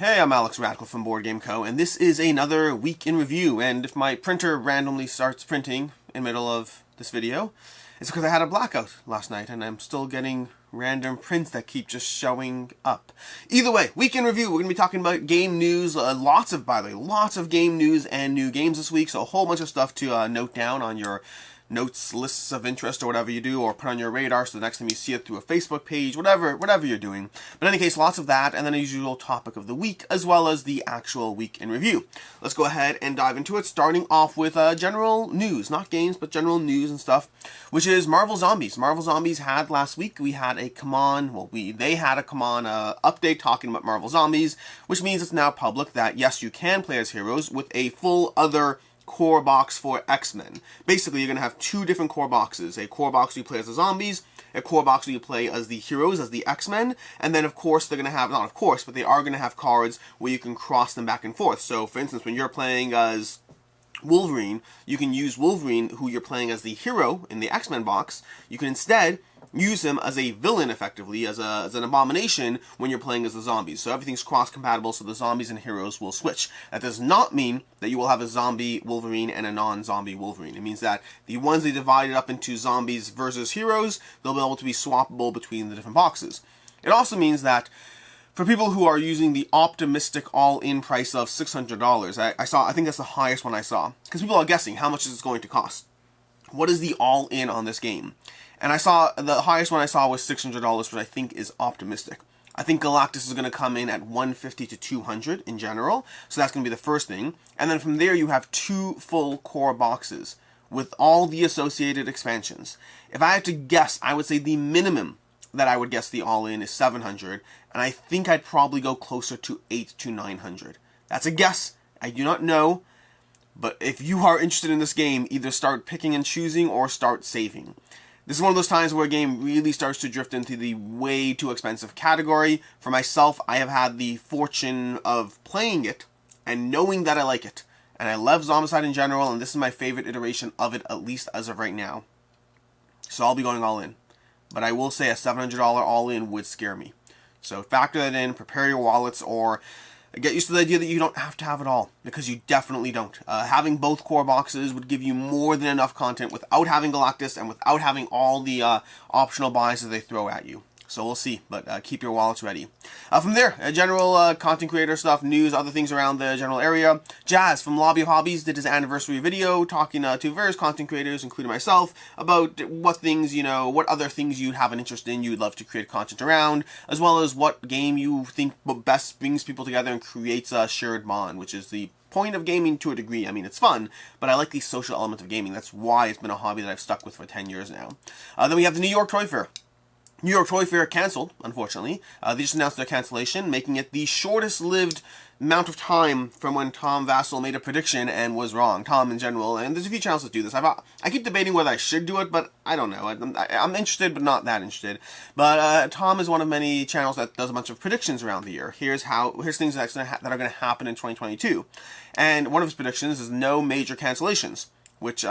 Hey, I'm Alex Radical from Board Game Co., and this is another week in review. And if my printer randomly starts printing in the middle of this video, it's because I had a blackout last night, and I'm still getting random prints that keep just showing up. Either way, week in review, we're going to be talking about game news, lots of game news and new games this week, so a whole bunch of stuff to note down on your notes, lists of interest, or whatever you do, or put on your radar so the next time you see it through a Facebook page, whatever you're doing. But in any case, lots of that, and then a usual topic of the week, as well as the actual week in review. Let's go ahead and dive into it, starting off with general news, not games, but general news and stuff, which is Marvel Zombies. Marvel Zombies had last week, we had a CMON, they had a CMON update talking about Marvel Zombies, which means it's now public that, yes, you can play as heroes with a full other core box for X-Men. Basically, you're going to have two different core boxes. A core box where you play as the zombies, a core box where you play as the heroes, as the X-Men, and then of course they're going to have, not of course, but they are going to have cards where you can cross them back and forth. So for instance, when you're playing as Wolverine, you can use Wolverine, who you're playing as the hero in the X-Men box. You can instead use him as a villain, effectively, as an abomination when you're playing as the zombies. So everything's cross-compatible, so the zombies and heroes will switch. That does not mean that you will have a zombie Wolverine and a non-zombie Wolverine. It means that the ones they divided up into zombies versus heroes, they'll be able to be swappable between the different boxes. It also means that for people who are using the optimistic all-in price of $600, I think that's the highest one I saw, because people are guessing how much is it going to cost. What is the all-in on this game? And I saw, the highest one I saw was $600, which I think is optimistic. I think Galactus is going to come in at $150 to $200 in general, so that's going to be the first thing. And then from there you have two full core boxes with all the associated expansions. If I had to guess, I would say the minimum that I would guess the all-in is $700, and I think I'd probably go closer to $800 to $900. That's a guess. I do not know. But if you are interested in this game, either start picking and choosing or start saving. This is one of those times where a game really starts to drift into the way too expensive category. For myself, I have had the fortune of playing it and knowing that I like it. And I love Zombicide in general, and this is my favorite iteration of it, at least as of right now. So I'll be going all in. But I will say a $700 all-in would scare me. So factor that in, prepare your wallets, or get used to the idea that you don't have to have it all, because you definitely don't. Having both core boxes would give you more than enough content without having Galactus and without having all the optional buys that they throw at you. So we'll see, but keep your wallets ready. From there, general content creator stuff, news, other things around the general area. Jazz from Lobby of Hobbies did his anniversary video talking to various content creators, including myself, about what things, what other things you have an interest in, you'd love to create content around, as well as what game you think best brings people together and creates a shared bond, which is the point of gaming to a degree. I mean, it's fun, but I like the social element of gaming. That's why it's been a hobby that I've stuck with for 10 years now. Then we have the New York Toy Fair. New York Toy Fair canceled, unfortunately. They just announced their cancellation, making it the shortest-lived amount of time from when Tom Vassell made a prediction and was wrong. Tom in general, and there's a few channels that do this. I keep debating whether I should do it, but I don't know. I'm interested, but not that interested. But Tom is one of many channels that does a bunch of predictions around the year. Here's things that are going to happen in 2022, and one of his predictions is no major cancellations, which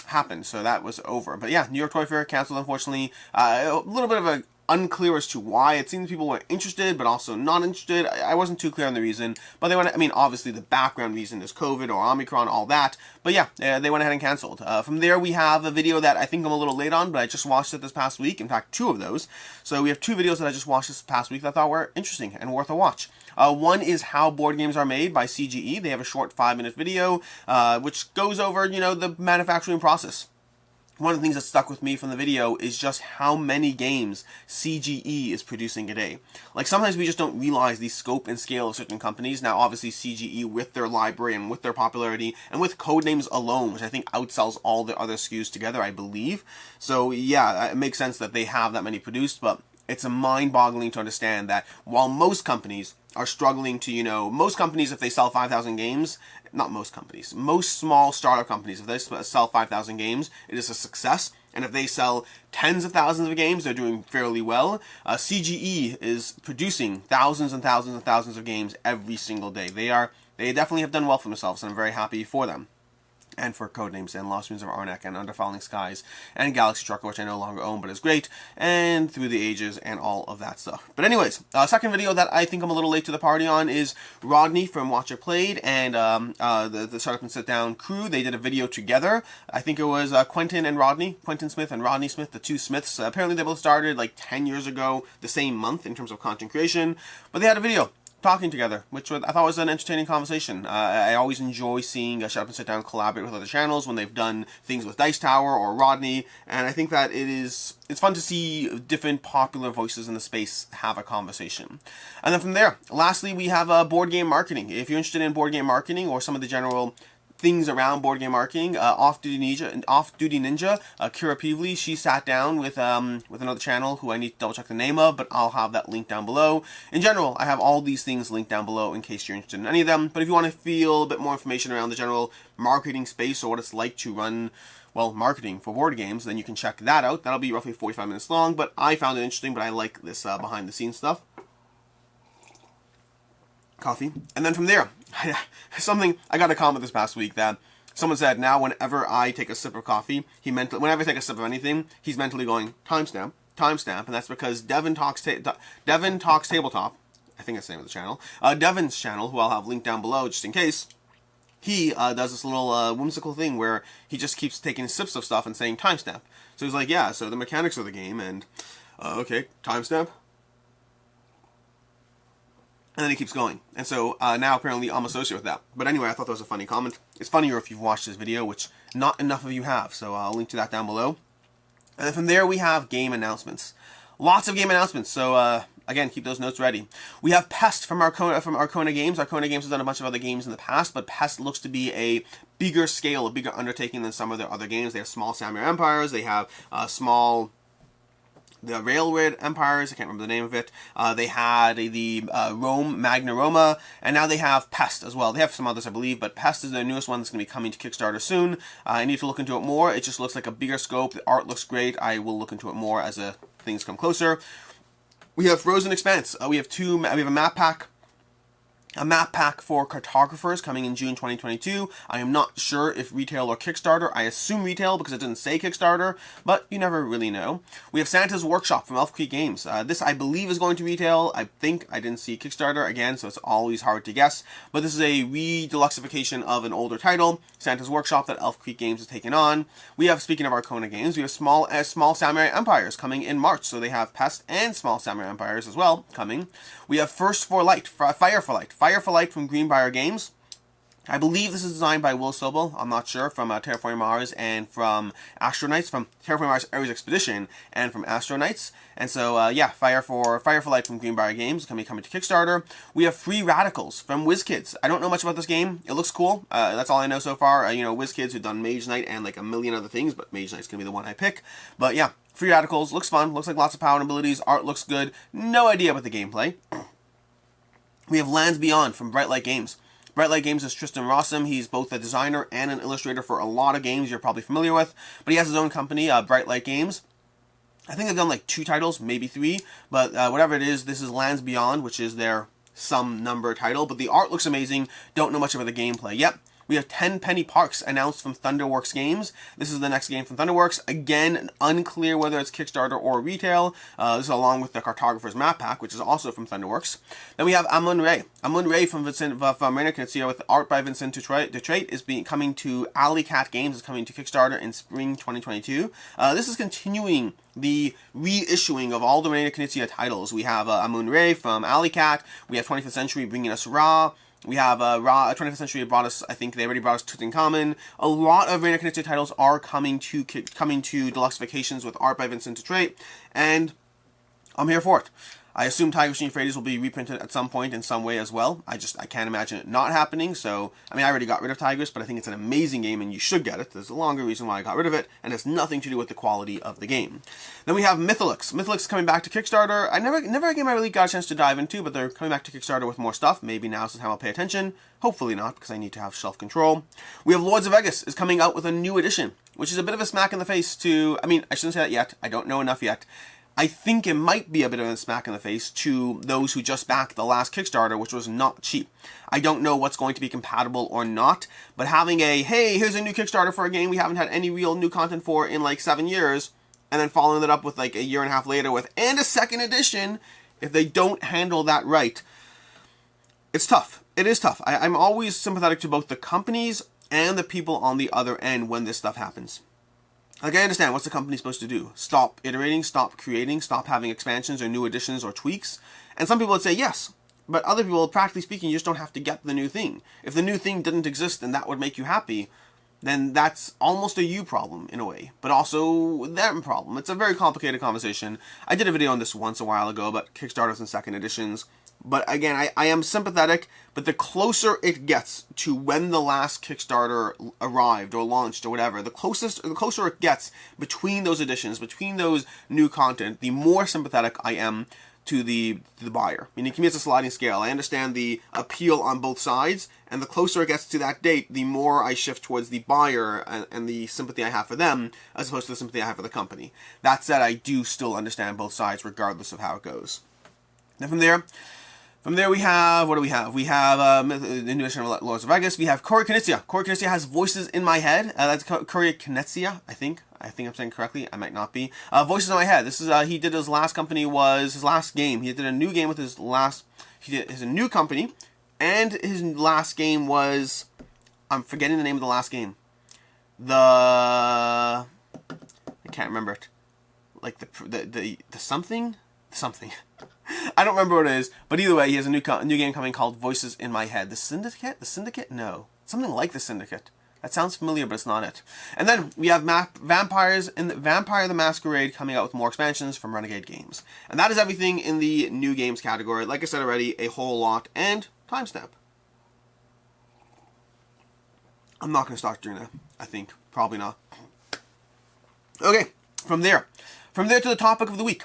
happened, so that was over. But yeah, New York Toy Fair canceled, unfortunately. A little bit of a unclear as to why. It seems people were interested, but also not interested. I wasn't too clear on the reason, but they went, obviously the background reason is COVID or Omicron, all that, but yeah, they went ahead and canceled. From there, we have a video that I think I'm a little late on, but I just watched it this past week, in fact, two of those. So we have two videos that I just watched this past week that I thought were interesting and worth a watch. One is How Board Games Are Made by CGE. They have a short 5-minute video, which goes over, the manufacturing process. One of the things that stuck with me from the video is just how many games CGE is producing a day. Like, sometimes we just don't realize the scope and scale of certain companies. Now, obviously, CGE, with their library and with their popularity, and with Codenames alone, which I think outsells all the other SKUs together, I believe. So, yeah, it makes sense that they have that many produced, but it's a mind-boggling to understand that while most companies are struggling to, most companies, if they sell 5,000 games, not most companies, most small startup companies, if they sell 5,000 games, it is a success. And if they sell tens of thousands of games, they're doing fairly well. CGE is producing thousands and thousands and thousands of games every single day. They definitely have done well for themselves, and I'm very happy for them. and for Codenames and Lost Ruins of Arnak and Under Falling Skies and Galaxy Trucker, which I no longer own but is great, and Through the Ages and all of that stuff. But anyways, second video that I think I'm a little late to the party on is Rodney from Watch It Played and the Shut Up and Sit Down crew. They did a video together. I think it was Quentin Smith and Rodney Smith, the two Smiths. Apparently they both started like 10 years ago, the same month in terms of content creation, but they had a video talking together, which I thought was an entertaining conversation. I always enjoy seeing Shut Up and Sit Down collaborate with other channels when they've done things with Dice Tower or Rodney, and I think that it's fun to see different popular voices in the space have a conversation. And then from there, lastly, we have board game marketing. If you're interested in board game marketing or some of the general things around board game marketing, Off Duty Ninja, Kira Peevely, she sat down with another channel who I need to double check the name of, but I'll have that link down below. In general, I have all these things linked down below in case you're interested in any of them, but if you want to feel a bit more information around the general marketing space or what it's like to run, well, marketing for board games, then you can check that out. That'll be roughly 45 minutes long, but I found it interesting, but I like this behind the scenes stuff. Coffee. And then from there, I got a comment this past week that someone said, now whenever I take a sip of coffee, whenever I take a sip of anything, he's mentally going, timestamp, and that's because Devin Talks Tabletop, I think that's the name of the channel, Devin's channel, who I'll have linked down below just in case, he does this little whimsical thing where he just keeps taking sips of stuff and saying timestamp. So he's like, yeah, so the mechanics of the game, and, okay, timestamp. And then he keeps going. And so now apparently I'm associated with that. But anyway, I thought that was a funny comment. It's funnier if you've watched this video, which not enough of you have. So I'll link to that down below. And then from there we have game announcements. Lots of game announcements. So again, keep those notes ready. We have Pest from Archona Games. Archona Games has done a bunch of other games in the past, but Pest looks to be a bigger scale, a bigger undertaking than some of their other games. They have small samurai empires. They have the Railroad Empires, I can't remember the name of it. They had the Magna Roma, and now they have Pest as well. They have some others, I believe, but Pest is their newest one that's going to be coming to Kickstarter soon. I need to look into it more. It just looks like a bigger scope. The art looks great. I will look into it more as things come closer. We have Frozen Expanse. We have a map pack. A map pack for cartographers coming in June 2022. I am not sure if retail or Kickstarter. I assume retail because it didn't say Kickstarter, but you never really know. We have Santa's Workshop from Elf Creek Games. This, I believe, is going to retail. I think I didn't see Kickstarter again, so it's always hard to guess. But this is a re-deluxification of an older title, Santa's Workshop, that Elf Creek Games has taken on. We have, speaking of Archona Games, we have Small Samurai Empires coming in March. So they have Pest and Small Samurai Empires as well coming. We have Fire for Light from Greenbrier Games. I believe this is designed by Will Sobel. I'm not sure, from Terraforming Mars and from Astronauts, from Terraforming Mars Ares Expedition and from Astronauts. And so, yeah, Fire for Light from Greenbrier Games is coming to Kickstarter. We have Free Radicals from Wizkids. I don't know much about this game. It looks cool. That's all I know so far. You know, Wizkids, who've done Mage Knight and like a million other things, but Mage Knight's going to be the one I pick. But yeah, Free Radicals looks fun. Looks like lots of power and abilities. Art looks good. No idea about the gameplay. We have Lands Beyond from Brightlight Games. Brightlight Games is Tristan Rossum. He's both a designer and an illustrator for a lot of games you're probably familiar with. But he has his own company, Brightlight Games. I think they've done like 2 titles, maybe 3. But whatever it is, this is Lands Beyond, which is their some number title. But the art looks amazing. Don't know much about the gameplay. Yep. We have TenPenny Parks announced from Thunderworks Games. This is the next game from Thunderworks. Again, unclear whether it's Kickstarter or retail. This is along with the Cartographers Map Pack, which is also from Thunderworks. Then we have Amun-Re. Amun-Re from Rainer Knizia with art by Vincent Dutrait is coming to Alley Cat Games. Is coming to Kickstarter in spring 2022. This is continuing the reissuing of all the Rainer Knizia titles. We have Amun-Re from Alley Cat. We have 25th Century bringing us Ra. We have 25th Century brought us, I think they already brought us Tutankhamun. A lot of Rainer Knizia titles are coming to deluxifications with art by Vincent Dutrait, and I'm here for it. I assume Tigris and Euphrates will be reprinted at some point in some way as well. I can't imagine it not happening. So, I mean, I already got rid of Tigris, but I think it's an amazing game and you should get it. There's a longer reason why I got rid of it, and it's nothing to do with the quality of the game. Then we have Mythalix. Mythalix is coming back to Kickstarter. Never a game I really got a chance to dive into, but they're coming back to Kickstarter with more stuff. Maybe now's the time I'll pay attention. Hopefully not, because I need to have self-control. We have Lords of Vegas is coming out with a new edition, which is a bit of a smack in the face to, I mean, I shouldn't say that yet. I don't know enough yet. I think it might be a bit of a smack in the face to those who just backed the last Kickstarter, which was not cheap. I don't know what's going to be compatible or not, but having a, hey, here's a new Kickstarter for a game we haven't had any real new content for in like 7 years, and then following it up with like a year and a half later with, and a second edition, if they don't handle that right, it's tough. It is tough. I'm always sympathetic to both the companies and the people on the other end when this stuff happens. Like, I understand, what's the company supposed to do? Stop iterating, stop creating, stop having expansions or new additions or tweaks? And some people would say yes, but other people, practically speaking, you just don't have to get the new thing. If the new thing didn't exist and that would make you happy, then that's almost a you problem in a way, but also them problem. It's a very complicated conversation. I did a video on this once a while ago about Kickstarters and second editions. But again, I am sympathetic, but the closer it gets to when the last Kickstarter arrived or launched or whatever, the closer it gets between those editions, between those new content, the more sympathetic I am to the buyer. Meaning, to me, it's a sliding scale. I understand the appeal on both sides, and the closer it gets to that date, the more I shift towards the buyer and the sympathy I have for them, as opposed to the sympathy I have for the company. That said, I do still understand both sides, regardless of how it goes. Then from there we have, what do we have? We have the new edition of Lords of Vegas. We have Coraquest. Coraquest has Voices in My Head. That's Coraquest, I think. I think I'm saying correctly. I might not be. Voices in My Head. This is, he did his last company was, his last game. He did a new game with his last, he did his new company. And his last game was, I'm forgetting the name of the last game. I can't remember it. Like the something? Something. I don't remember what it is, but either way, he has a new game coming called Voices in My Head. The Syndicate? The Syndicate? No. Something like The Syndicate. That sounds familiar, but it's not it. And then we have Vampire the Masquerade coming out with more expansions from Renegade Games. And that is everything in the new games category. Like I said already, a whole lot. And timestamp. I'm not going to start doing that, I think. Probably not. Okay, from there to the topic of the week.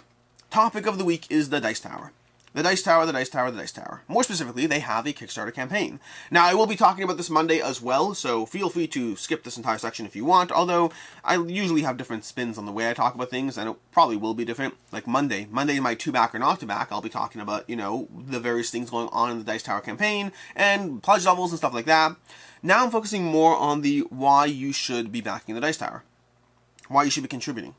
Topic of the week is the Dice Tower. The Dice Tower, the Dice Tower, the Dice Tower. More specifically, they have a Kickstarter campaign. Now, I will be talking about this Monday as well, so feel free to skip this entire section if you want, although I usually have different spins on the way I talk about things, and it probably will be different. Like Monday, my to back or not to back, I'll be talking about, you know, the various things going on in the Dice Tower campaign, and pledge levels and stuff like that. Now I'm focusing more on the why you should be backing the Dice Tower. Why you should be contributing.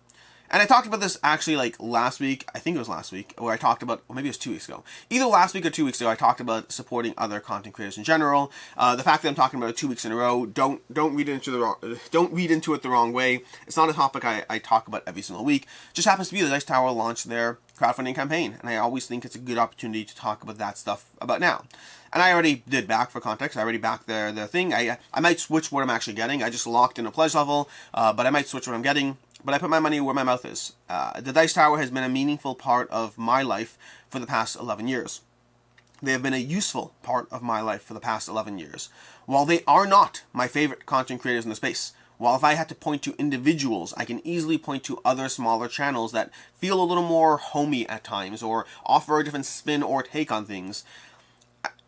And I talked about this actually like last week, I think it was last week, where I talked about, or maybe it was 2 weeks ago. Either last week or 2 weeks ago, I talked about supporting other content creators in general. The fact that I'm talking about it 2 weeks in a row, don't read into it the wrong way. It's not a topic I talk about every single week. It just happens to be the Dice Tower launched their crowdfunding campaign, and I always think it's a good opportunity to talk about that stuff about now. And I already did back, for context. I already backed their thing. I might switch what I'm actually getting. I just locked in a pledge level, but I might switch what I'm getting. But I put my money where my mouth is. The Dice Tower has been a meaningful part of my life for the past 11 years. They have been a useful part of my life for the past 11 years. While they are not my favorite content creators in the space, while if I had to point to individuals, I can easily point to other smaller channels that feel a little more homey at times, or offer a different spin or take on things,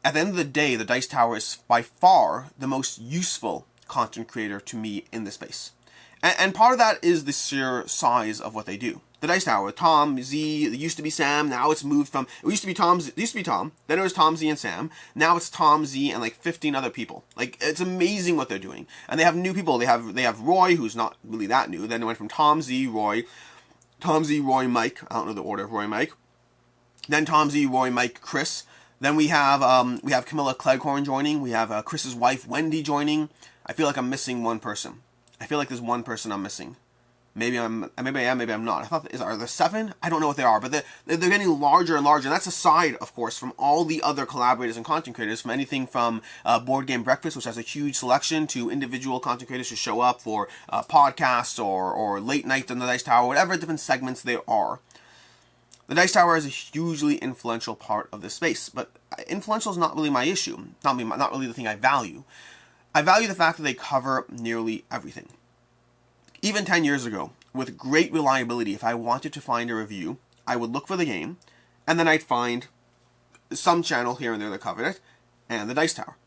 at the end of the day, the Dice Tower is by far the most useful content creator to me in the space. And part of that is the sheer size of what they do. The Dice Tower, Tom, Z, it used to be Sam, now it's moved from, it used to be Tom, then it was Tom, Z, and Sam, now it's Tom, Z, and like 15 other people. Like, it's amazing what they're doing. And they have new people, they have Roy, who's not really that new, then it went from Tom, Z, Roy, Mike, I don't know the order of Roy, Mike, then Tom, Z, Roy, Mike, Chris, then we have Camilla Cleghorn joining, we have Chris's wife, Wendy, joining. I feel like I'm missing one person. I feel like there's one person I'm missing. Maybe I am, maybe I'm not. I thought, are there 7? I don't know what they are, but they're getting larger and larger. And that's aside, of course, from all the other collaborators and content creators, from anything from Board Game Breakfast, which has a huge selection, to individual content creators who show up for podcasts or late night on the Dice Tower, whatever different segments there are. The Dice Tower is a hugely influential part of this space, but influential is not really my issue. Not really the thing I value. I value the fact that they cover nearly everything. Even 10 years ago, with great reliability, if I wanted to find a review, I would look for the game, and then I'd find some channel here and there that covered it, and the Dice Tower.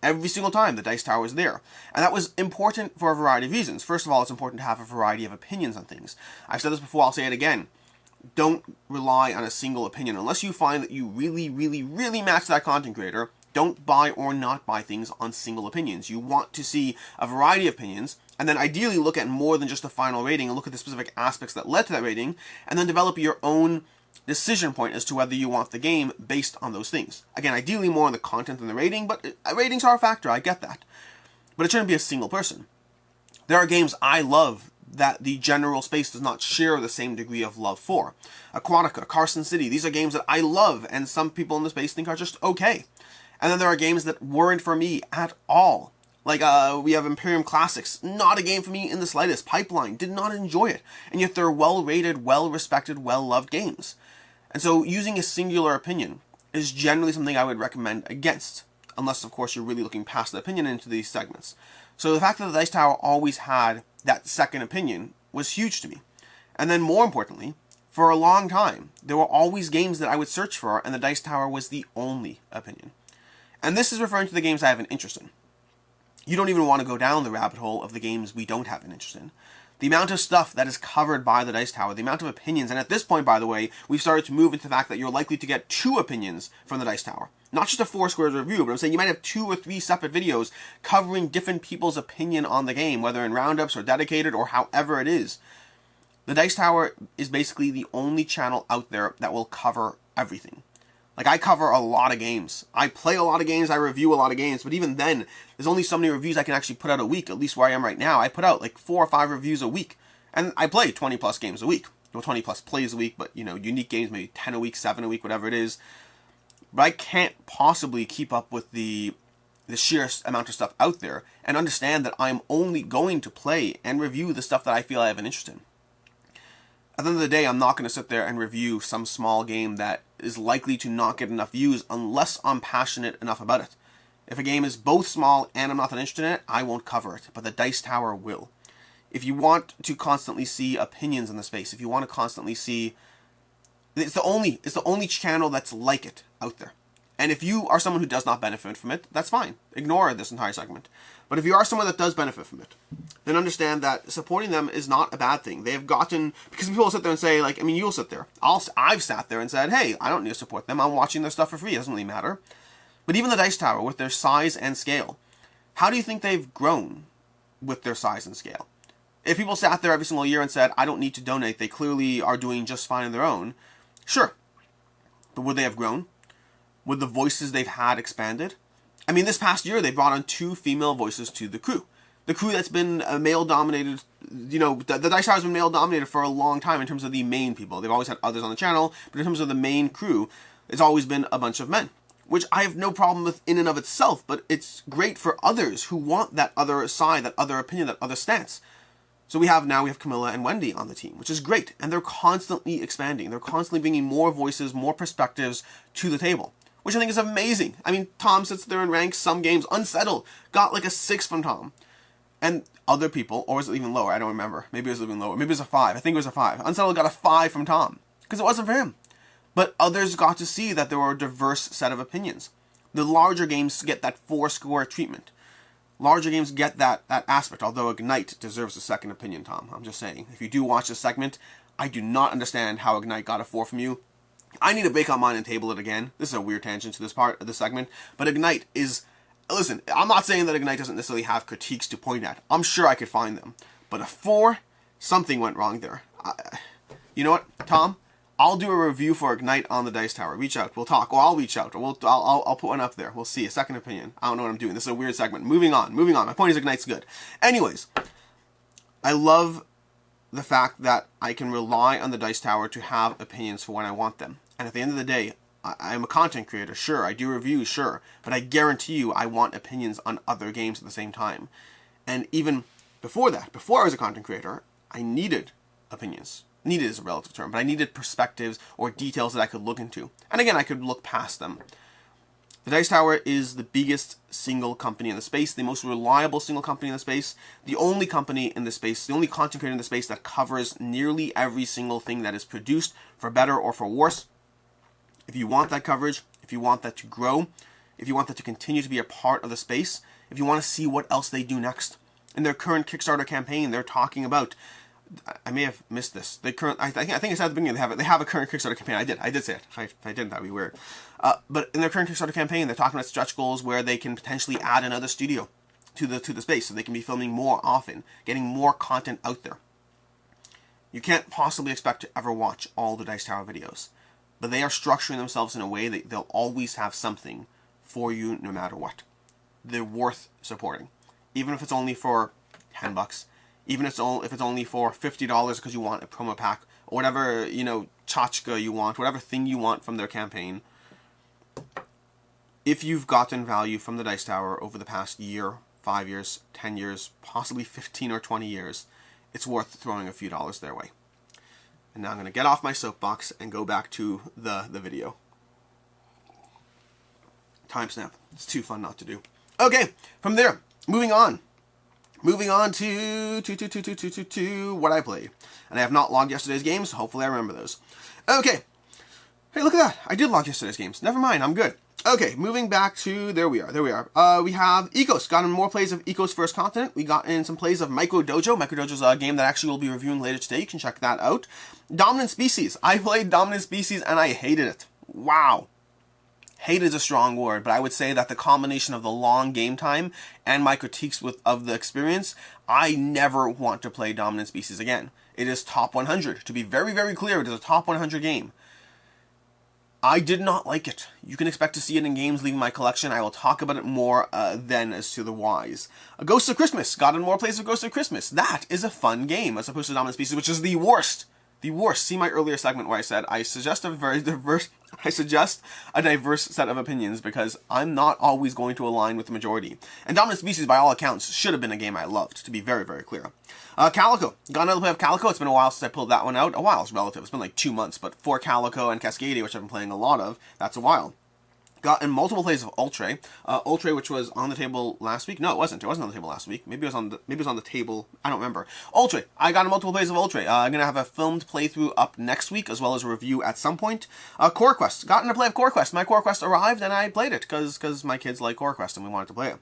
Every single time, the Dice Tower was there. And that was important for a variety of reasons. First of all, it's important to have a variety of opinions on things. I've said this before, I'll say it again. don't rely on a single opinion. Unless you find that you really, really, really match that content creator, don't buy or not buy things on single opinions. You want to see a variety of opinions, and then ideally look at more than just the final rating and look at the specific aspects that led to that rating, and then develop your own decision point as to whether you want the game based on those things. Again, ideally more on the content than the rating, but ratings are a factor, I get that. But it shouldn't be a single person. There are games I love that the general space does not share the same degree of love for. Aquatica, Carson City, these are games that I love, and some people in the space think are just okay. And then there are games that weren't for me at all. Like, we have Imperium Classics, not a game for me in the slightest. Pipeline, did not enjoy it. And yet they're well-rated, well-respected, well-loved games. And so using a singular opinion is generally something I would recommend against. Unless, of course, you're really looking past the opinion into these segments. So the fact that the Dice Tower always had that second opinion was huge to me. And then more importantly, for a long time, there were always games that I would search for, and the Dice Tower was the only opinion. And this is referring to the games I have an interest in. You don't even want to go down the rabbit hole of the games we don't have an interest in. The amount of stuff that is covered by the Dice Tower, the amount of opinions, and at this point, by the way, we've started to move into the fact that you're likely to get 2 opinions from the Dice Tower. Not just a 4 squares review, but I'm saying you might have 2 or 3 separate videos covering different people's opinion on the game, whether in roundups or dedicated or however it is. The Dice Tower is basically the only channel out there that will cover everything. Like, I cover a lot of games. I play a lot of games, I review a lot of games, but even then, there's only so many reviews I can actually put out a week, at least where I am right now. I put out like 4 or 5 reviews a week, and I play 20 plus games a week. Well, 20 plus plays a week, but, you know, unique games, maybe 10 a week, 7 a week, whatever it is. But I can't possibly keep up with the sheer amount of stuff out there and understand that I'm only going to play and review the stuff that I feel I have an interest in. At the end of the day, I'm not going to sit there and review some small game that is likely to not get enough views unless I'm passionate enough about it. If a game is both small and I'm not that interested in it, I won't cover it, but the Dice Tower will. If you want to constantly see opinions in the space, if you want to constantly see... It's the only channel that's like it out there. And if you are someone who does not benefit from it, that's fine. Ignore this entire segment. But if you are someone that does benefit from it, then understand that supporting them is not a bad thing. They have gotten... Because people will sit there and say, like, I mean, you'll sit there. I've sat there and said, hey, I don't need to support them. I'm watching their stuff for free. It doesn't really matter. But even the Dice Tower, with their size and scale, how do you think they've grown with their size and scale? If people sat there every single year and said, I don't need to donate, they clearly are doing just fine on their own, sure. But would they have grown? Would the voices they've had expanded? I mean, this past year, they brought on 2 female voices to the crew. The crew that's been male-dominated, you know, the Dice Tower has been male-dominated for a long time in terms of the main people. They've always had others on the channel, but in terms of the main crew, it's always been a bunch of men. Which I have no problem with in and of itself, but it's great for others who want that other side, that other opinion, that other stance. So we have Camilla and Wendy on the team, which is great. And they're constantly expanding. They're constantly bringing more voices, more perspectives to the table, which I think is amazing. I mean, Tom sits there and ranks some games. Unsettled got like a 6 from Tom. And other people, or was it even lower? I don't remember. Maybe it was even lower. Maybe it was a 5. I think it was a 5. Unsettled got a 5 from Tom because it wasn't for him. But others got to see that there were a diverse set of opinions. The larger games get that 4-score treatment. Larger games get that aspect, although Ignite deserves a second opinion, Tom. I'm just saying. If you do watch this segment, I do not understand how Ignite got a 4 from you. I need to bake on mine and table it again. This is a weird tangent to this part of the segment. But Ignite is... Listen, I'm not saying that Ignite doesn't necessarily have critiques to point at. I'm sure I could find them. But a 4? Something went wrong there. You know what, Tom? I'll do a review for Ignite on the Dice Tower. Reach out. We'll talk. Or I'll reach out. Or I'll put one up there. We'll see. A second opinion. I don't know what I'm doing. This is a weird segment. Moving on. My point is Ignite's good. Anyways, I love the fact that I can rely on the Dice Tower to have opinions for when I want them. And at the end of the day, I'm a content creator. Sure. I do reviews. Sure. But I guarantee you I want opinions on other games at the same time. And even before that, before I was a content creator, I needed opinions. Needed is a relative term, but I needed perspectives or details that I could look into. And again, I could look past them. The Dice Tower is the biggest single company in the space, the most reliable single company in the space, the only company in the space, the only content creator in the space that covers nearly every single thing that is produced, for better or for worse. If you want that coverage, if you want that to grow, if you want that to continue to be a part of the space, if you want to see what else they do next. In their current Kickstarter campaign, they're talking about I may have missed this. They I think I said at the beginning they have a current Kickstarter campaign. I did say it. If I didn't, that'd be weird. But in their current Kickstarter campaign, they're talking about stretch goals where they can potentially add another studio to the space, so they can be filming more often, getting more content out there. You can't possibly expect to ever watch all the Dice Tower videos, but they are structuring themselves in a way that they'll always have something for you no matter what. They're worth supporting, even if it's only for $10, even if it's only for $50 because you want a promo pack or whatever, you know, tchotchke you want, whatever thing you want from their campaign. If you've gotten value from the Dice Tower over the past year, 5 years, 10 years, possibly 15 or 20 years, it's worth throwing a few dollars their way. And now I'm going to get off my soapbox and go back to the video. Timestamp. It's too fun not to do. Okay, from there, moving on. Moving on to what I played. And I have not logged yesterday's games, so hopefully I remember those. Okay. Hey, look at that. I did log yesterday's games. Never mind, I'm good. Okay, moving back to, there we are. We have Ecos. Got in more plays of Ecos First Continent. We got in some plays of Micro Dojo. Micro Dojo is a game that actually we'll be reviewing later today. You can check that out. Dominant Species. I played Dominant Species and I hated it. Wow. Hate is a strong word, but I would say that the combination of the long game time and my critiques of the experience, I never want to play Dominant Species again. It is top 100. To be very, very clear, it is a top 100 game. I did not like it. You can expect to see it in games leaving my collection. I will talk about it more then as to the whys. Ghosts of Christmas. Got in more plays of Ghosts of Christmas. That is a fun game as opposed to Dominant Species, which is the worst. The worst. See my earlier segment where I said I suggest a diverse set of opinions because I'm not always going to align with the majority. And Dominant Species, by all accounts, should have been a game I loved, to be very, very clear. Calico. Got another play of Calico. It's been a while since I pulled that one out. A while is relative. It's been like 2 months, but for Calico and Cascadia, which I've been playing a lot of, that's a while. Got in multiple plays of Ultra. Ultra, which was on the table last week. No, it wasn't. It wasn't on the table last week. Maybe it was on the table. I don't remember. Ultra. I got in multiple plays of Ultra. I'm gonna have a filmed playthrough up next week, as well as a review at some point. Coraquest. Got in a play of Coraquest. My Coraquest arrived, and I played it because my kids like Coraquest and we wanted to play it.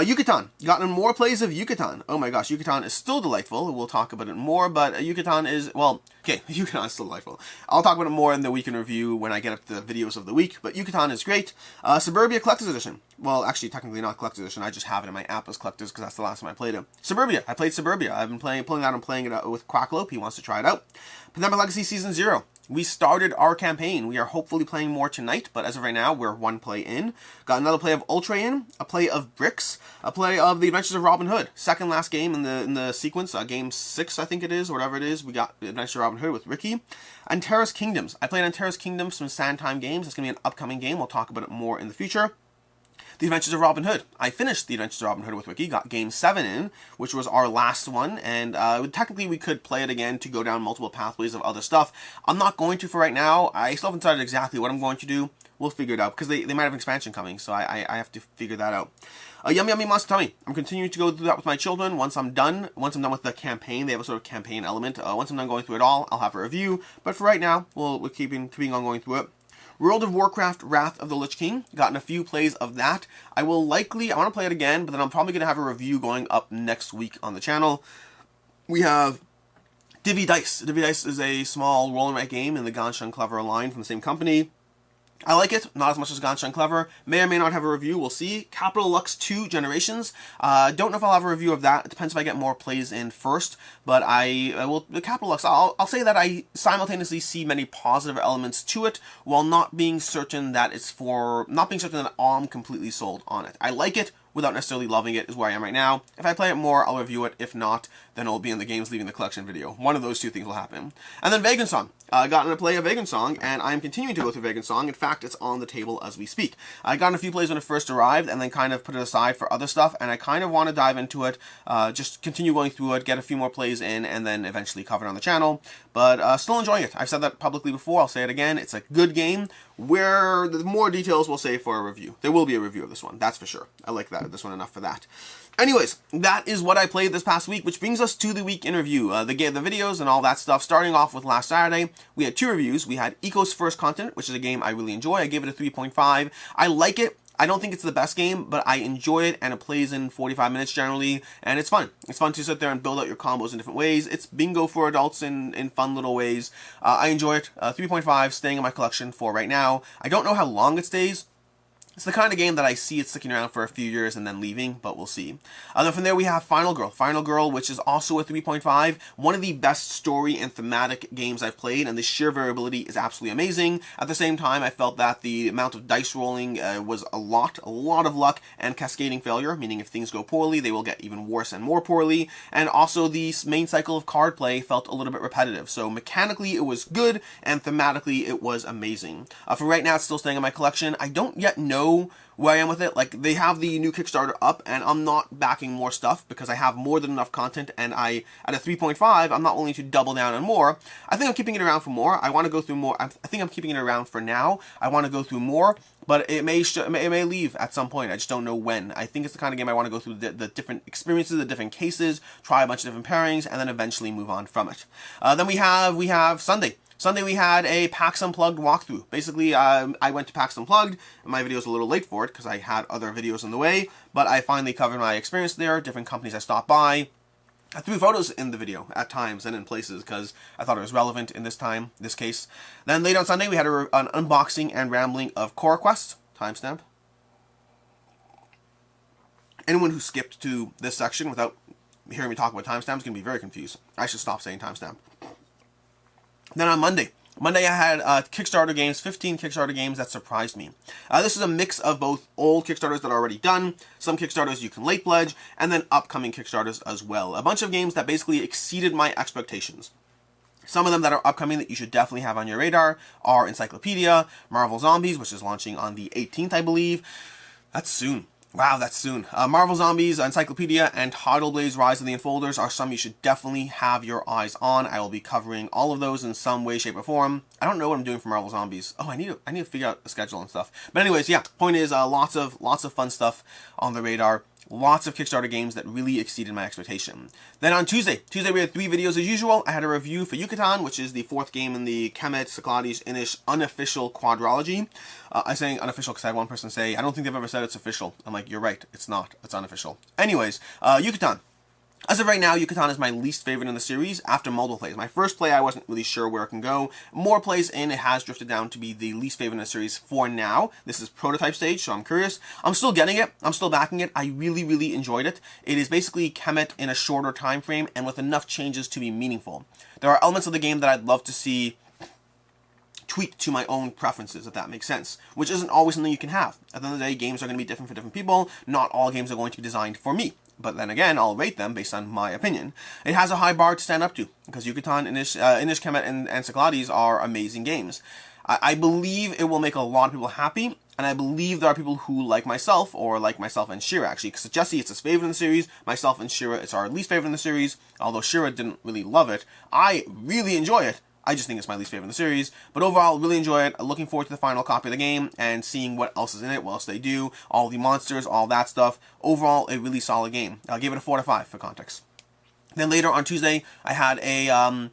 Yucatan. Got in more plays of Yucatan. Oh my gosh, Yucatan is still delightful. We'll talk about it more, but Yucatan is, well, okay, Yucatan is still delightful. I'll talk about it more in the week in review when I get up the videos of the week, but Yucatan is great. Suburbia Collector's Edition. Well, actually, technically not Collector's Edition. I just have it in my app as Collector's because that's the last time I played it. Suburbia. I played Suburbia. I've been pulling it out with Quacklope. He wants to try it out. Pandemic Legacy Season 0. We started our campaign. We are hopefully playing more tonight, but as of right now, we're one play in. Got another play of Ultra in, a play of Bricks, a play of The Adventures of Robin Hood. Second last game in the sequence, game 6, I think it is, or whatever it is. We got The Adventures of Robin Hood with Ricky. And Terrace Kingdoms. I played on Terrace Kingdoms some Sandtime games. It's going to be an upcoming game. We'll talk about it more in the future. The Adventures of Robin Hood. I finished The Adventures of Robin Hood with Wiki, got Game 7 in, which was our last one, and technically we could play it again to go down multiple pathways of other stuff. I'm not going to for right now. I still haven't decided exactly what I'm going to do. We'll figure it out, because they might have an expansion coming, so I have to figure that out. Yummy Yummy Monster Tummy. I'm continuing to go through that with my children. Once I'm done with the campaign, they have a sort of campaign element. Once I'm done going through it all, I'll have a review, but for right now, we're keeping on going through it. World of Warcraft Wrath of the Lich King. Gotten a few plays of that. I want to play it again, but then I'm probably going to have a review going up next week on the channel. We have Divvy Dice. Divvy Dice is a small roll and write game in the Ganshan Clever line from the same company. I like it, not as much as Ganshan Clever. May or may not have a review, we'll see. Capital Lux 2 Generations. Don't know if I'll have a review of that. It depends if I get more plays in first. But the Capital Lux, I'll say that I simultaneously see many positive elements to it, while not being certain that I'm completely sold on it. I like it, without necessarily loving it, is where I am right now. If I play it more, I'll review it. If not, then it'll be in the games leaving the collection video. One of those two things will happen. And then Vagrant Song. Got in a play of Vagrant Song, and I'm continuing to go through Vagrant Song. In fact, it's on the table as we speak. I got in a few plays when it first arrived, and then kind of put it aside for other stuff, and I kind of want to dive into it, just continue going through it, get a few more plays in, and then eventually cover it on the channel. But still enjoying it. I've said that publicly before, I'll say it again. It's a good game, where the more details we'll save for a review. There will be a review of this one, that's for sure. I like this one enough for that. Anyways, that is what I played this past week, which brings us to the week in review. The videos and all that stuff. Starting off with last Saturday, we had 2 reviews. We had Ecos First Continent, which is a game I really enjoy. I gave it a 3.5. I like it. I don't think it's the best game, but I enjoy it, and it plays in 45 minutes generally, and it's fun. It's fun to sit there and build out your combos in different ways. It's bingo for adults in fun little ways. I enjoy it. 3.5 staying in my collection for right now. I don't know how long it stays. It's the kind of game that I see it sticking around for a few years and then leaving, but we'll see. Then from there we have Final Girl. Final Girl, which is also a 3.5. One of the best story and thematic games I've played, and the sheer variability is absolutely amazing. At the same time, I felt that the amount of dice rolling was a lot of luck and cascading failure, meaning if things go poorly, they will get even worse and more poorly. And also the main cycle of card play felt a little bit repetitive. So mechanically it was good, and thematically it was amazing. For right now, it's still staying in my collection. I don't yet know where I am with it. Like, they have the new Kickstarter up, and I'm not backing more stuff because I have more than enough content, and at a 3.5, I'm not willing to double down on more. I think I'm keeping it around for more. I want to go through more. I think I'm keeping it around for now. I want to go through more, but it may leave at some point. I just don't know when. I think it's the kind of game I want to go through the different experiences, the different cases, try a bunch of different pairings, and then eventually move on from it. Then we have Sunday. Sunday we had a PAX Unplugged walkthrough. Basically, I went to PAX Unplugged. My video was a little late for it because I had other videos in the way, but I finally covered my experience there, different companies I stopped by. I threw photos in the video at times and in places because I thought it was relevant in this case. Then late on Sunday we had an unboxing and rambling of Coraquest. Timestamp. Anyone who skipped to this section without hearing me talk about timestamps is going to be very confused. I should stop saying timestamp. Then on Monday I had Kickstarter games, 15 Kickstarter games that surprised me. This is a mix of both old Kickstarters that are already done, some Kickstarters you can late pledge, and then upcoming Kickstarters as well. A bunch of games that basically exceeded my expectations. Some of them that are upcoming that you should definitely have on your radar are Encyclopedia, Marvel Zombies, which is launching on the 18th, I believe. That's soon. Wow, that's soon. Marvel Zombies, Encyclopedia, and Tidal Blaze Rise of the Enfolders are some you should definitely have your eyes on. I will be covering all of those in some way, shape, or form. I don't know what I'm doing for Marvel Zombies. Oh, I need to figure out the schedule and stuff. But anyways, yeah, point is lots of fun stuff on the radar. Lots of Kickstarter games that really exceeded my expectation. Then on Tuesday we had 3 videos as usual. I had a review for Yucatan, which is the 4th game in the Kemet Cyclades Inish unofficial quadrology. I'm saying unofficial because I had one person say, I don't think they've ever said it's official. I'm like, you're right, it's not. It's unofficial. Anyways, Yucatan. As of right now, Yucatan is my least favorite in the series after multiple plays. My first play, I wasn't really sure where it can go. More plays in, it has drifted down to be the least favorite in the series for now. This is prototype stage, so I'm curious. I'm still getting it. I'm still backing it. I really enjoyed it. It is basically Kemet in a shorter time frame and with enough changes to be meaningful. There are elements of the game that I'd love to see tweaked to my own preferences, if that makes sense, which isn't always something you can have. At the end of the day, games are going to be different for different people. Not all games are going to be designed for me. But then again, I'll rate them based on my opinion. It has a high bar to stand up to, because Yucatan, Inish, Kemet, and Cyclades are amazing games. I believe it will make a lot of people happy, and I believe there are people who like myself, or like myself and Shira, actually, because Jesse, it's his favorite in the series, myself and Shira, it's our least favorite in the series, although Shira didn't really love it. I really enjoy it. I just think it's my least favorite in the series, but overall, really enjoy it. Looking forward to the final copy of the game and seeing what else is in it, what else they do, all the monsters, all that stuff. Overall, a really solid game. I'll give it a 4 out of 5 for context. Then later on Tuesday, I had an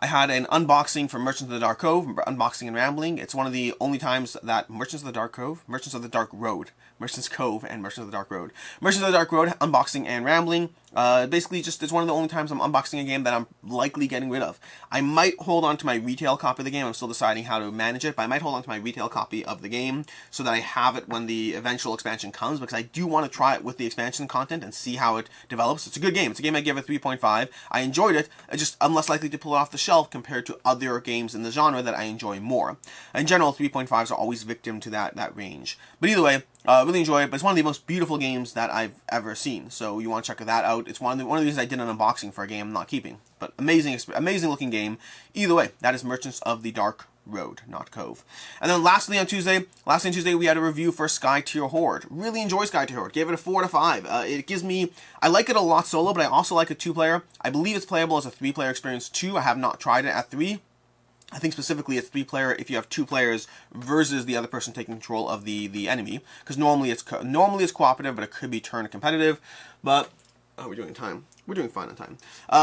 unboxing for Merchants of the Dark Cove, unboxing and rambling. It's one of the only times that Merchants of the Dark Cove and Merchants of the Dark Road, Merchants of the Dark Road, unboxing and rambling. Basically, it's one of the only times I'm unboxing a game that I'm likely getting rid of. I might hold on to my retail copy of the game. I'm still deciding how to manage it, but I might hold on to my retail copy of the game so that I have it when the eventual expansion comes, because I do want to try it with the expansion content and see how it develops. It's a good game. It's a game I give a 3.5. I enjoyed it. I'm less likely to pull it off the shelf compared to other games in the genre that I enjoy more. In general, 3.5s are always victim to that range. But either way, really enjoy it, but it's one of the most beautiful games that I've ever seen, so you want to check that out. It's one of the reasons I did an unboxing for a game I'm not keeping, but amazing looking game. Either way, that is Merchants of the Dark Road, not Cove. And then lastly on Tuesday, we had a review for Skytear Horde. Really enjoy Skytear Horde. Gave it a 4 out of 5. I like it a lot solo, but I also like it 2-player. I believe it's playable as a 3-player experience too. I have not tried it at 3. I think specifically it's 3-player if you have 2 players versus the other person taking control of the enemy, because normally it's cooperative, but it could be turned competitive. But Oh, we're doing time. We're doing fine on time.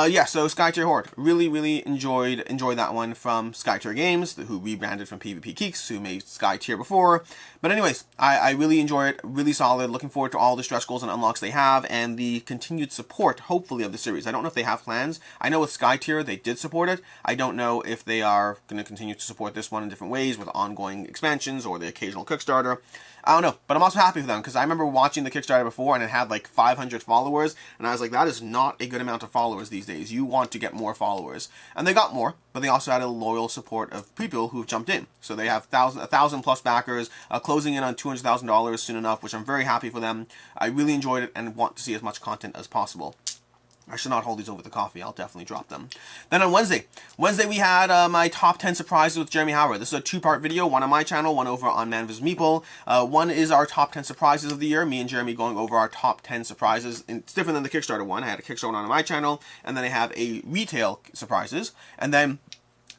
Yeah, so Skytear Horde. Really enjoyed that one from Skytear Games, who rebranded from PvP Geeks, who made Skytear before. But anyways, I really enjoy it. Really solid. Looking forward to all the stretch goals and unlocks they have, and the continued support, hopefully, of the series. I don't know if they have plans. I know with Skytear, they did support it. I don't know if they are going to continue to support this one in different ways with ongoing expansions or the occasional Kickstarter. I don't know, but I'm also happy for them, because I remember watching the Kickstarter before, and it had like 500 followers, and I was like, that is not a good amount of followers these days. You want to get more followers. And they got more, but they also had a loyal support of people who've jumped in. So they have 1,000 plus backers, closing in on $200,000 soon enough, which I'm very happy for them. I really enjoyed it and want to see as much content as possible. I should not hold these over the coffee. I'll definitely drop them. Then on Wednesday we had my top 10 surprises with Jeremy Howard. This is a two-part video, one on my channel, one over on Man vs. Meeple. One is our top 10 surprises of the year, me and Jeremy going over our top 10 surprises. And it's different than the Kickstarter one. I had a Kickstarter one on my channel, and then I have a retail surprises. And then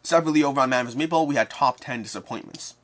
separately over on Man vs. Meeple, we had top 10 disappointments,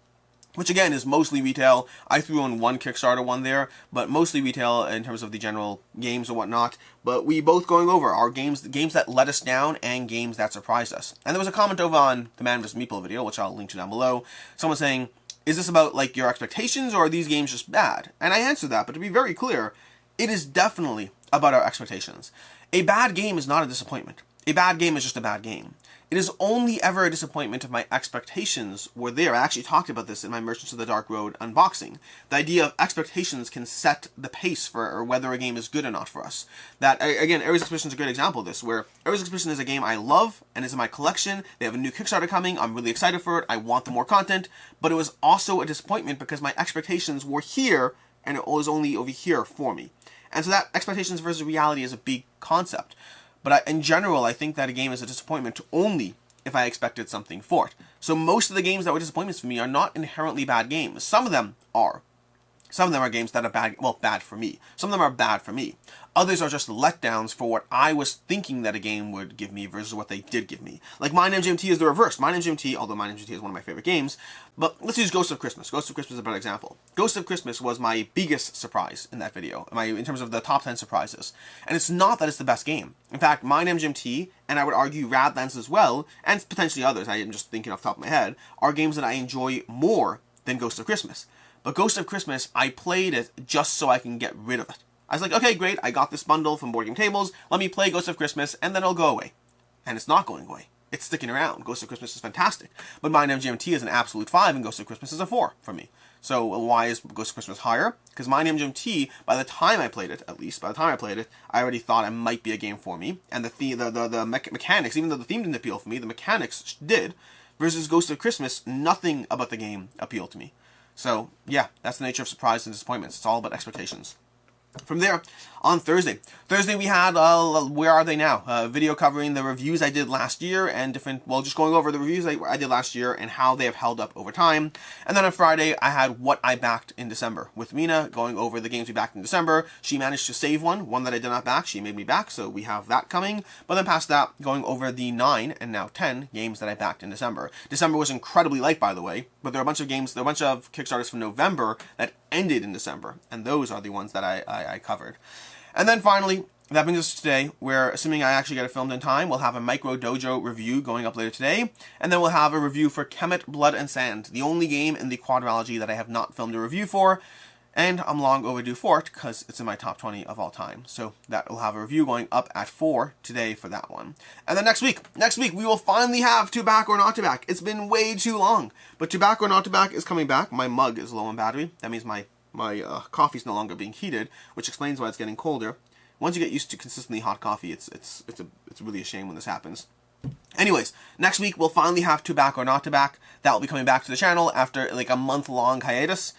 which again is mostly retail. I threw in one Kickstarter one there, but mostly retail in terms of the general games and whatnot. But we both going over our games that let us down and games that surprised us. And there was a comment over on the Man vs. Meeple video, which I'll link to down below. Someone saying, is this about like your expectations, or are these games just bad? And I answered that, but to be very clear, it is definitely about our expectations. A bad game is not a disappointment. A bad game is just a bad game. It is only ever a disappointment if my expectations were there. I actually talked about this in my Merchants of the Dark Road unboxing. The idea of expectations can set the pace for or whether a game is good or not for us. That, again, Ares Expedition is a great example of this, where Ares Expedition is a game I love and is in my collection. They have a new Kickstarter coming. I'm really excited for it. I want the more content. But it was also a disappointment because my expectations were here and it was only over here for me. And so that expectations versus reality is a big concept. But in general, I think that a game is a disappointment only if I expected something for it. So most of the games that were disappointments for me are not inherently bad games. Some of them are. Some of them are games that are bad for me. Some of them are bad for me. Others are just letdowns for what I was thinking that a game would give me versus what they did give me. Like My Name's MT is the reverse. My Name's MT, although My Name's MT is one of my favorite games, but let's use Ghost of Christmas. Ghost of Christmas is a better example. Ghost of Christmas was my biggest surprise in that video, in terms of the top 10 surprises. And it's not that it's the best game. In fact, My Name's MT, and I would argue Radlands as well, and potentially others, I am just thinking off the top of my head, are games that I enjoy more than Ghost of Christmas. But Ghost of Christmas, I played it just so I can get rid of it. I was like, okay, great, I got this bundle from Board Game Tables, let me play Ghost of Christmas, and then it'll go away. And it's not going away. It's sticking around. Ghost of Christmas is fantastic. But My Name's GMT is an absolute 5, and Ghost of Christmas is a 4 for me. So why is Ghost of Christmas higher? Because My Name's GMT, by the time I played it, at least, by the time I played it, I already thought it might be a game for me. And the mechanics, even though the theme didn't appeal for me, the mechanics did. Versus Ghost of Christmas, nothing about the game appealed to me. So, yeah, that's the nature of surprise and disappointments. It's all about expectations. From there, on Thursday we had Where Are They Now? A video covering the reviews I did last year and just going over the reviews I did last year and how they have held up over time. And then on Friday, I had What I Backed in December with Mina, going over the games we backed in December. She managed to save one that I did not back. She made me back, so we have that coming. But then past that, going over the 9 and now 10 games that I backed in December. December was incredibly light, by the way, but there are a bunch of Kickstarters from November that ended in December, and those are the ones that I covered. And then finally, that brings us to today, where, assuming I actually get it filmed in time, we'll have a Micro Dojo review going up later today, and then we'll have a review for Kemet Blood and Sand, the only game in the quadrilogy that I have not filmed a review for, and I'm long overdue for it, because it's in my top 20 of all time. So that will have a review going up at 4 today for that one. And then next week, we will finally have To Back or Not To Back. It's been way too long, but To Back or Not To Back is coming back. My mug is low on battery. That means my coffee's no longer being heated, which explains why it's getting colder. Once you get used to consistently hot coffee, it's really a shame when this happens. Anyways, next week we'll finally have To Back or Not To Back. That will be coming back to the channel after like a month-long hiatus.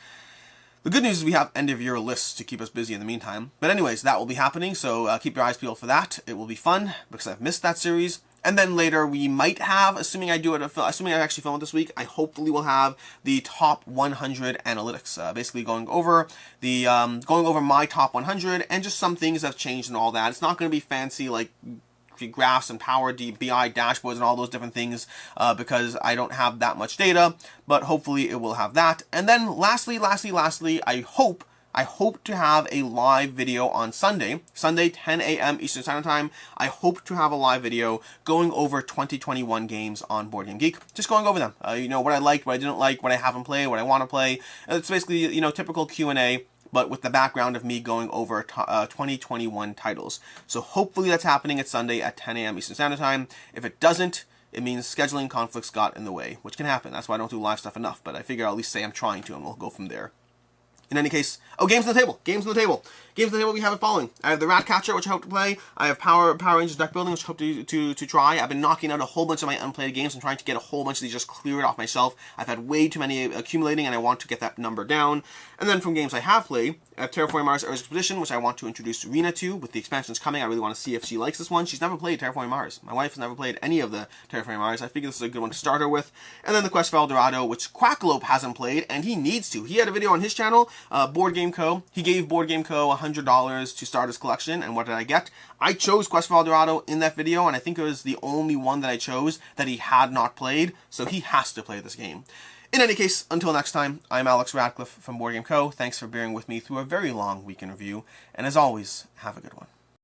The good news is we have end-of-year lists to keep us busy in the meantime. But anyways, that will be happening, so keep your eyes peeled for that. It will be fun, because I've missed that series. And then later we might have, assuming I actually film it this week, I hopefully will have the top 100 analytics. Basically going over my top 100 and just some things that have changed and all that. It's not going to be fancy like graphs and Power BI dashboards and all those different things because I don't have that much data, but hopefully it will have that. And then lastly, I hope I hope to have a live video on Sunday, 10 a.m. Eastern Standard Time. I hope to have a live video going over 2021 games on Board Game Geek. Just going over them. You know, what I liked, what I didn't like, what I haven't played, what I want to play. It's basically, you know, typical Q&A, but with the background of me going over 2021 titles. So hopefully that's happening at Sunday at 10 a.m. Eastern Standard Time. If it doesn't, it means scheduling conflicts got in the way, which can happen. That's why I don't do live stuff enough, but I figure I'll at least say I'm trying to, and we'll go from there. In any case, games on the table. Games on the table. Games on the table, we have it following. I have the Ratcatcher, which I hope to play. I have Power Rangers deck building, which I hope to try. I've been knocking out a whole bunch of my unplayed games. I'm trying to get a whole bunch of these just cleared off my shelf. I've had way too many accumulating, and I want to get that number down. And then from games I have played, I have Terraforming Mars Earth's Expedition, which I want to introduce Serena to. With the expansions coming, I really want to see if she likes this one. She's never played Terraforming Mars. My wife has never played any of the Terraforming Mars. I figure this is a good one to start her with. And then the Quest for El Dorado, which Quackalope hasn't played, and he needs to. He had a video on his channel, Board Game Co. He gave Board Game Co. $100 to start his collection, and what did I get? I chose Quest for El Dorado in that video, and I think it was the only one that I chose that he had not played, so he has to play this game. In any case, until next time, I'm Alex Radcliffe from Board Game Co. Thanks for bearing with me through a very long week in review, and as always, have a good one.